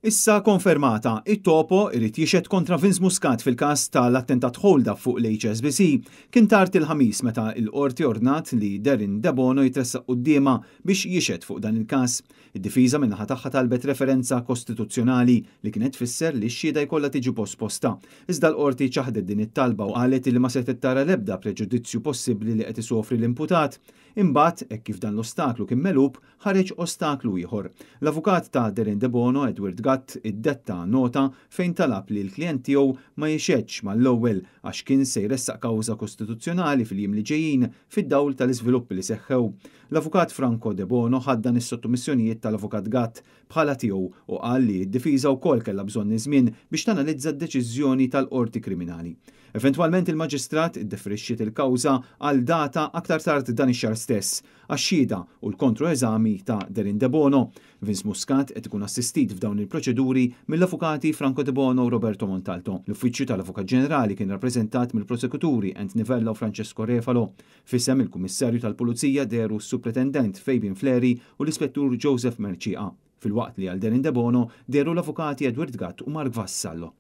Issa konfermata, it-topo irid jixed kontra Vince Muscat fil-każ tal-attentat hold-up fuq l-HSBC kien tard il-ħamis meta l-qorti ordnat li Darren De Bono jitressaq qudiema biex jixed fuq dan il-każ. Id-difiża min-naħa tagħha talbet referenza kostituzzjonali li kienet tfisser li x-xhieda jkollha tiġi posposta. Iżda l-qorti ċaħdet din it-talba u qalet li ma se tittara l-ebda preġudizzju possibbli li qed isofri l-imputat. Imbagħad, hekk kif dan l-ostaklu kien megħlub, ħareġ ostaklu ieħor. L-avukat ta' Darren De Bono, Edward Gatt, iddetta nota fejn talab li l-klient tiegħu ma jixedx mal-ewwel għax kien se jressaq kawża kostituzzjonali fil-jiem li ġejjin fid-dawl tal-iżviluppi li seħħew. L-avukat Franco De Bono ħaddan is-sottomissjonijiet tal-avukat Gatt bħala tiegħu u qal li d-difiża wkoll kellha bżonn żmien biex tanalizza d-deċiżjoni tal-qorti kriminali. Eventwalment il-maġistrat iddifrixxiet il-kawża għal data aktar tard dan ix-xahar stess għax-xhieda u l-kontroeżami ta' Darren De Bono. Vince Muscat qed ikun assistit f'dawn il-proċeduri mill-avukati Franco De Bono u Roberto Montalto. L-Uffiċċju tal-Avukat Ġenerali kien rappreżentat mill-prosekuturi Anthony Vella u Francesco Refalo. Fisem il-Kummissarju tal-Pulizija deru s-Supretendent Fabian Fleri u l-Ispettur Joseph Merċiqa. Fil-waqt li għal Darren De Bono deru l-avukati Edward Gatt u Mark Vassallo.